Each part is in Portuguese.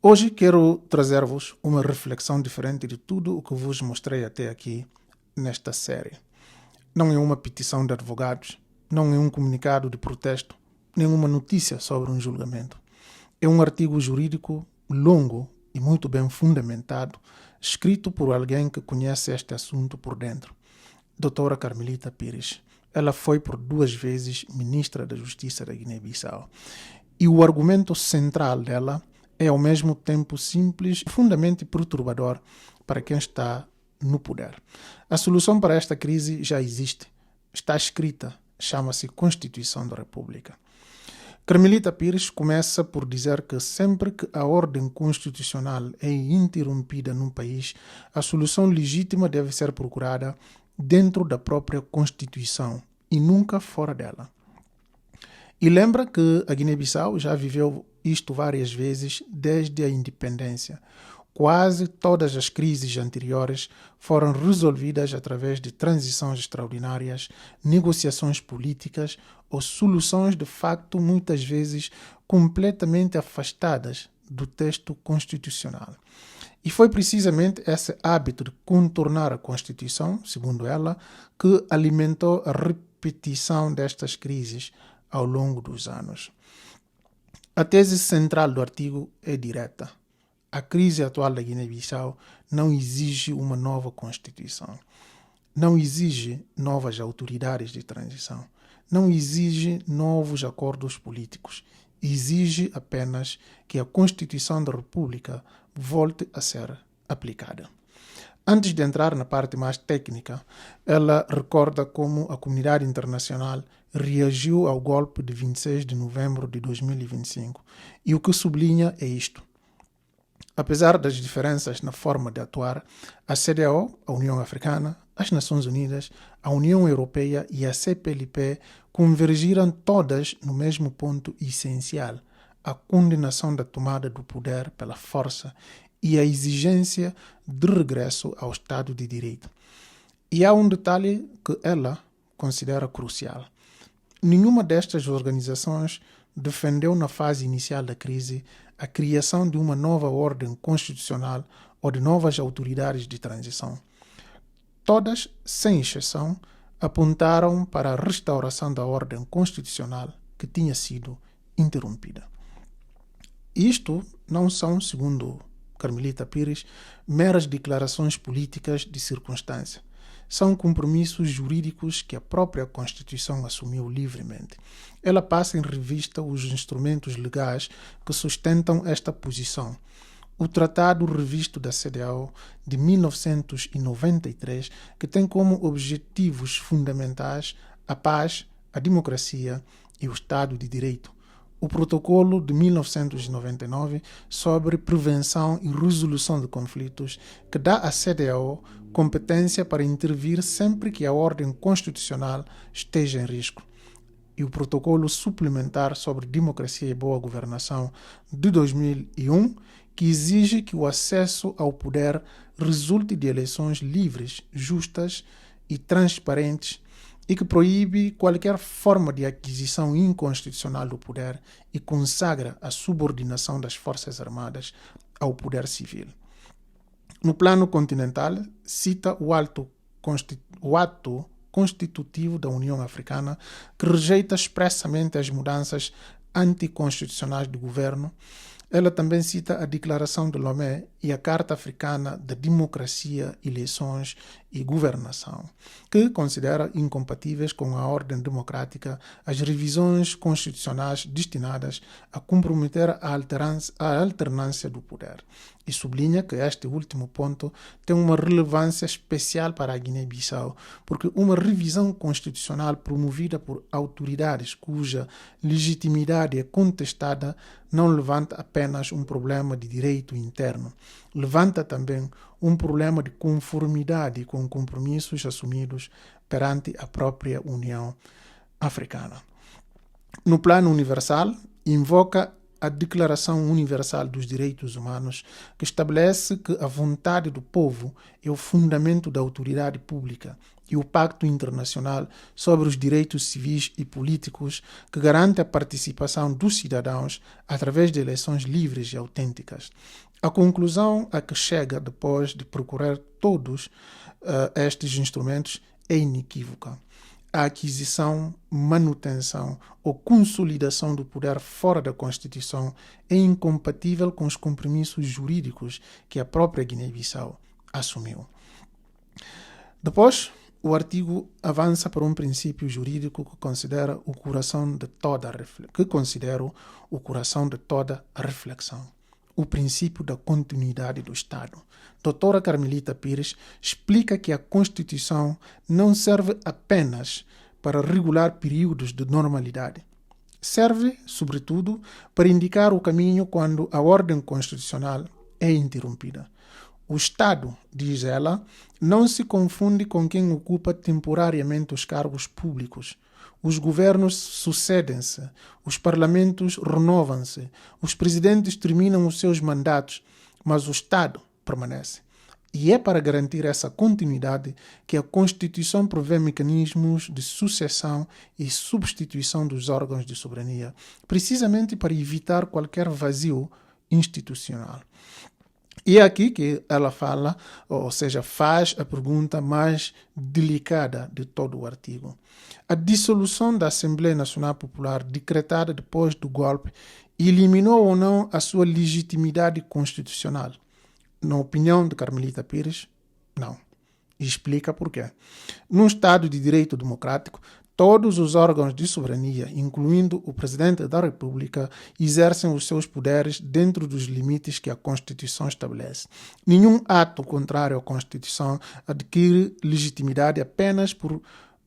Hoje quero trazer-vos uma reflexão diferente de tudo o que vos mostrei até aqui nesta série. Não é uma petição de advogados, não é um comunicado de protesto, nem uma notícia sobre um julgamento. É um artigo jurídico longo e muito bem fundamentado, escrito por alguém que conhece este assunto por dentro. Doutora Carmelita Pires. Ela foi por 2 vezes ministra da Justiça da Guiné-Bissau. E o argumento central dela é ao mesmo tempo simples e profundamente perturbador para quem está no poder. A solução para esta crise já existe, está escrita, chama-se Constituição da República. Carmelita Pires começa por dizer que sempre que a ordem constitucional é interrompida num país, a solução legítima deve ser procurada dentro da própria Constituição e nunca fora dela. E lembra que a Guiné-Bissau já viveu isto várias vezes desde a independência. Quase todas as crises anteriores foram resolvidas através de transições extraordinárias, negociações políticas ou soluções de facto muitas vezes completamente afastadas do texto constitucional. E foi precisamente esse hábito de contornar a Constituição, segundo ela, que alimentou a repetição destas crises ao longo dos anos. A tese central do artigo é direta. A crise atual da Guiné-Bissau não exige uma nova Constituição, não exige novas autoridades de transição, não exige novos acordos políticos, exige apenas que a Constituição da República volte a ser aplicada. Antes de entrar na parte mais técnica, ela recorda como a comunidade internacional reagiu ao golpe de 26 de novembro de 2025. E o que sublinha é isto. Apesar das diferenças na forma de atuar, a CEDEAO, a União Africana, as Nações Unidas, a União Europeia e a CPLP convergiram todas no mesmo ponto essencial, a condenação da tomada do poder pela força e a exigência de regresso ao Estado de Direito. E há um detalhe que ela considera crucial. Nenhuma destas organizações defendeu na fase inicial da crise a criação de uma nova ordem constitucional ou de novas autoridades de transição. Todas, sem exceção, apontaram para a restauração da ordem constitucional que tinha sido interrompida. Isto não são, segundo Carmelita Pires, meras declarações políticas de circunstância. São compromissos jurídicos que a própria Constituição assumiu livremente. Ela passa em revista os instrumentos legais que sustentam esta posição. O Tratado Revisto da CEDEAO de 1993, que tem como objetivos fundamentais a paz, a democracia e o Estado de Direito. O Protocolo de 1999 sobre prevenção e resolução de conflitos, que dá à CEDEAO competência para intervir sempre que a ordem constitucional esteja em risco. E o Protocolo Suplementar sobre Democracia e Boa Governação de 2001, que exige que o acesso ao poder resulte de eleições livres, justas e transparentes, e que proíbe qualquer forma de aquisição inconstitucional do poder e consagra a subordinação das Forças Armadas ao poder civil. No plano continental, cita o ato constitutivo da União Africana, que rejeita expressamente as mudanças anticonstitucionais do governo. Ela também cita a Declaração de Lomé e a Carta Africana da Democracia, Eleições e Governação, que considera incompatíveis com a ordem democrática as revisões constitucionais destinadas a comprometer a alternância do poder. E sublinha que este último ponto tem uma relevância especial para a Guiné-Bissau, porque uma revisão constitucional promovida por autoridades cuja legitimidade é contestada não levanta apenas um problema de direito interno, levanta também um problema de conformidade com compromissos assumidos perante a própria União Africana. No plano universal, invoca a Declaração Universal dos Direitos Humanos, que estabelece que a vontade do povo é o fundamento da autoridade pública, e o Pacto Internacional sobre os Direitos Civis e Políticos, que garante a participação dos cidadãos através de eleições livres e autênticas. A conclusão a que chega depois de procurar todos estes instrumentos é inequívoca. A aquisição, manutenção ou consolidação do poder fora da Constituição é incompatível com os compromissos jurídicos que a própria Guiné-Bissau assumiu. Depois, o artigo avança para um princípio jurídico que considero o coração de toda a reflexão. O princípio da continuidade do Estado. Doutora Carmelita Pires explica que a Constituição não serve apenas para regular períodos de normalidade. Serve, sobretudo, para indicar o caminho quando a ordem constitucional é interrompida. O Estado, diz ela, não se confunde com quem ocupa temporariamente os cargos públicos. Os governos sucedem-se, os parlamentos renovam-se, os presidentes terminam os seus mandatos, mas o Estado permanece. E é para garantir essa continuidade que a Constituição prevê mecanismos de sucessão e substituição dos órgãos de soberania, precisamente para evitar qualquer vazio institucional. E é aqui que ela fala, ou seja, faz a pergunta mais delicada de todo o artigo. A dissolução da Assembleia Nacional Popular, decretada depois do golpe, eliminou ou não a sua legitimidade constitucional? Na opinião de Carmelita Pires, não. E explica por quê. Num Estado de direito democrático, todos os órgãos de soberania, incluindo o Presidente da República, exercem os seus poderes dentro dos limites que a Constituição estabelece. Nenhum ato contrário à Constituição adquire legitimidade apenas por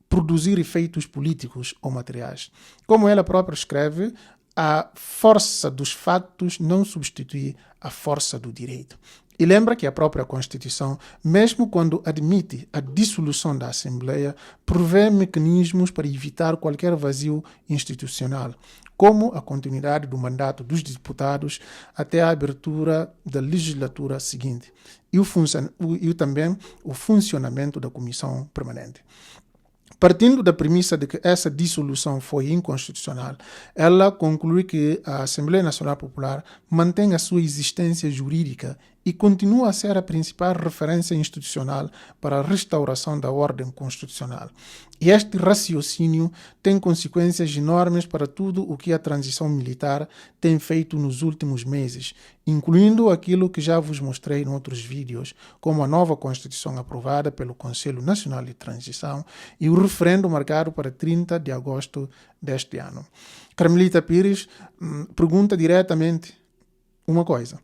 produzir efeitos políticos ou materiais. Como ela própria escreve, a força dos fatos não substitui a força do direito. E lembra que a própria Constituição, mesmo quando admite a dissolução da Assembleia, prevê mecanismos para evitar qualquer vazio institucional, como a continuidade do mandato dos deputados até a abertura da legislatura seguinte e também o funcionamento da Comissão Permanente. Partindo da premissa de que essa dissolução foi inconstitucional, ela conclui que a Assembleia Nacional Popular mantém a sua existência jurídica e continua a ser a principal referência institucional para a restauração da ordem constitucional. E este raciocínio tem consequências enormes para tudo o que a transição militar tem feito nos últimos meses, incluindo aquilo que já vos mostrei em outros vídeos, como a nova Constituição aprovada pelo Conselho Nacional de Transição e o referendo marcado para 30 de agosto deste ano. Carmelita Pires pergunta diretamente uma coisa.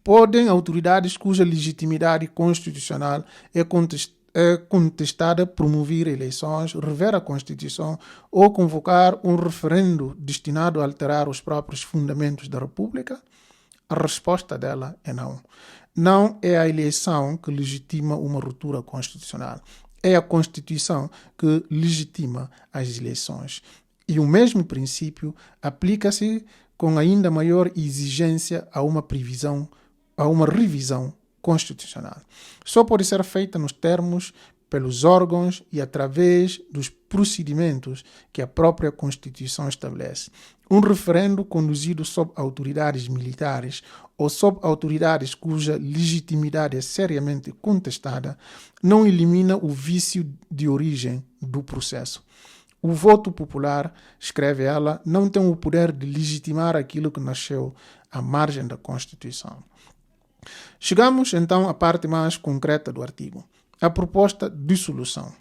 Podem autoridades cuja legitimidade constitucional é contestada promover eleições, rever a Constituição ou convocar um referendo destinado a alterar os próprios fundamentos da República? A resposta dela é não. Não é a eleição que legitima uma ruptura constitucional. É a Constituição que legitima as eleições. E o mesmo princípio aplica-se com ainda maior exigência a uma revisão constitucional. Só pode ser feita nos termos, pelos órgãos e através dos procedimentos que a própria Constituição estabelece. Um referendo conduzido sob autoridades militares ou sob autoridades cuja legitimidade é seriamente contestada não elimina o vício de origem do processo. O voto popular, escreve ela, não tem o poder de legitimar aquilo que nasceu à margem da Constituição. Chegamos, então, à parte mais concreta do artigo, a proposta de solução.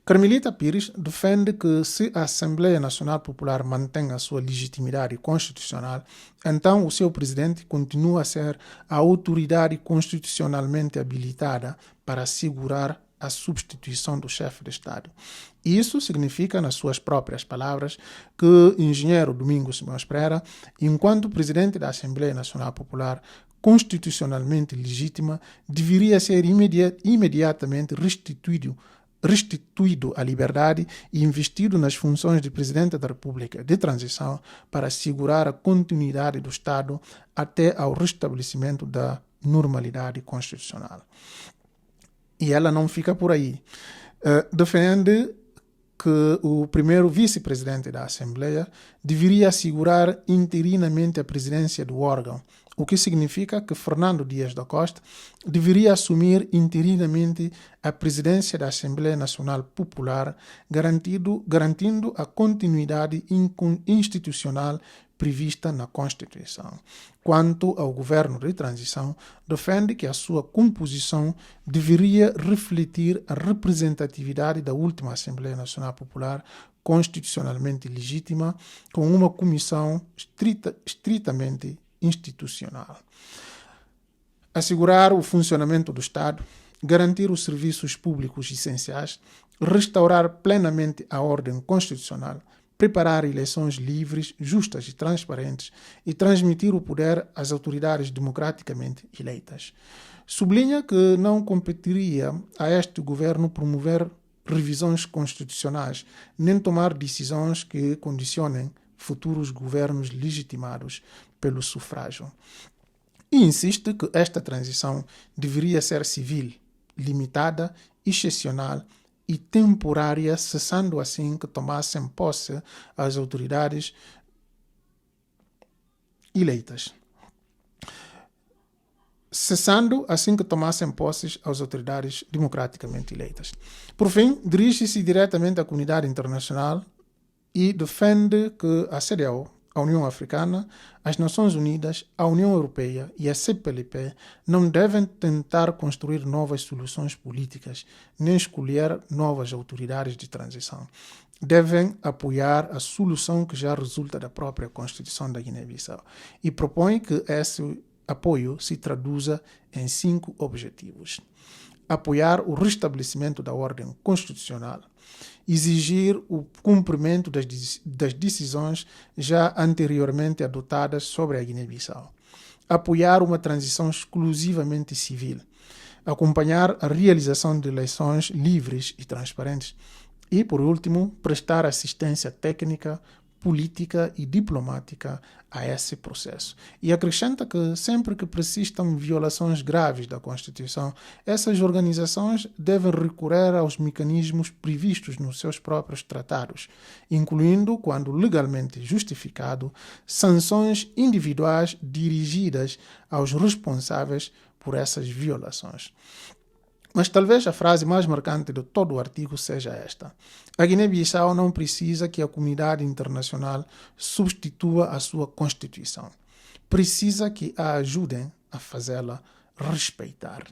Carmelita Pires defende que se a Assembleia Nacional Popular mantém a sua legitimidade constitucional, então o seu presidente continua a ser a autoridade constitucionalmente habilitada para assegurar a substituição do chefe de Estado. Isso significa, nas suas próprias palavras, que o engenheiro Domingos Simões Pereira, enquanto presidente da Assembleia Nacional Popular constitucionalmente legítima, deveria ser imediatamente restituído restituído a liberdade e investido nas funções de Presidente da República de transição para assegurar a continuidade do Estado até ao restabelecimento da normalidade constitucional. E ela não fica por aí. Defende que o primeiro vice-presidente da Assembleia deveria assegurar interinamente a presidência do órgão, o que significa que Fernando Dias da Costa deveria assumir interinamente a presidência da Assembleia Nacional Popular, garantindo a continuidade institucional prevista na Constituição. Quanto ao governo de transição, defende que a sua composição deveria refletir a representatividade da última Assembleia Nacional Popular, constitucionalmente legítima, com uma comissão estritamente institucional. Assegurar o funcionamento do Estado, garantir os serviços públicos essenciais, restaurar plenamente a ordem constitucional, preparar eleições livres, justas e transparentes e transmitir o poder às autoridades democraticamente eleitas. Sublinha que não competiria a este governo promover revisões constitucionais, nem tomar decisões que condicionem futuros governos legitimados pelo sufrágio. E insiste que esta transição deveria ser civil, limitada, excepcional e temporária, cessando assim que tomassem posse as autoridades eleitas. Cessando assim que tomassem posse as autoridades democraticamente eleitas. Por fim, dirige-se diretamente à comunidade internacional e defende que a CEDEAO, a União Africana, as Nações Unidas, a União Europeia e a CPLP não devem tentar construir novas soluções políticas, nem escolher novas autoridades de transição. Devem apoiar a solução que já resulta da própria Constituição da Guiné-Bissau e propõe que esse apoio se traduza em 5 objetivos. Apoiar o restabelecimento da ordem constitucional, exigir o cumprimento das decisões já anteriormente adotadas sobre a Guiné-Bissau, apoiar uma transição exclusivamente civil, acompanhar a realização de eleições livres e transparentes e, por último, prestar assistência técnica, política e diplomática a esse processo. E acrescenta que sempre que persistam violações graves da Constituição, essas organizações devem recorrer aos mecanismos previstos nos seus próprios tratados, incluindo, quando legalmente justificado, sanções individuais dirigidas aos responsáveis por essas violações. Mas talvez a frase mais marcante de todo o artigo seja esta: a Guiné-Bissau não precisa que a comunidade internacional substitua a sua Constituição. Precisa que a ajudem a fazê-la respeitar.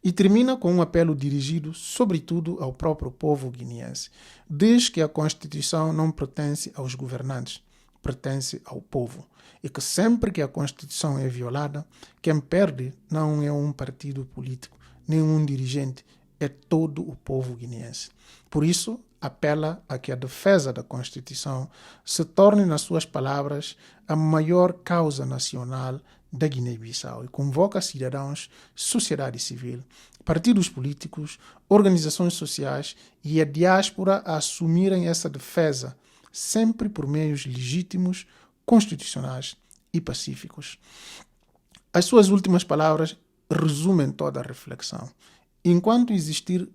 E termina com um apelo dirigido, sobretudo, ao próprio povo guineense. Diz que a Constituição não pertence aos governantes, pertence ao povo. E que sempre que a Constituição é violada, quem perde não é um partido político, nenhum dirigente, é todo o povo guineense. Por isso, apela a que a defesa da Constituição se torne, nas suas palavras, a maior causa nacional da Guiné-Bissau e convoca cidadãos, sociedade civil, partidos políticos, organizações sociais e a diáspora a assumirem essa defesa, sempre por meios legítimos, constitucionais e pacíficos. As suas últimas palavras resumem toda a reflexão. Enquanto existir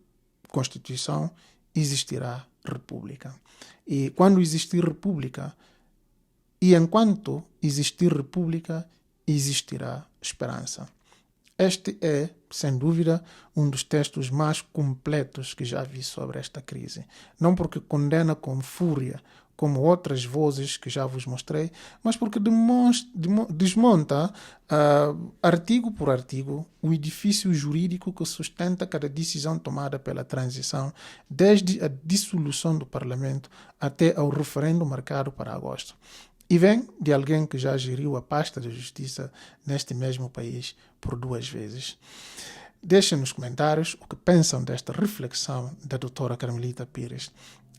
Constituição, existirá República. E quando existir República, e enquanto existir República, existirá esperança. Este é, sem dúvida, um dos textos mais completos que já vi sobre esta crise. Não porque condena com fúria, como outras vozes que já vos mostrei, mas porque desmonta, artigo por artigo, o edifício jurídico que sustenta cada decisão tomada pela transição, desde a dissolução do Parlamento até ao referendo marcado para agosto. E vem de alguém que já geriu a pasta de justiça neste mesmo país por 2 vezes. Deixem nos comentários o que pensam desta reflexão da doutora Carmelita Pires.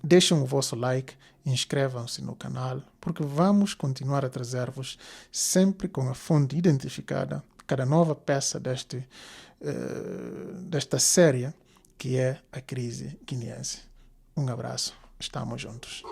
Deixem o vosso like, inscrevam-se no canal, porque vamos continuar a trazer-vos sempre com a fonte identificada, cada nova peça desta série que é a crise guineense. Um abraço, estamos juntos.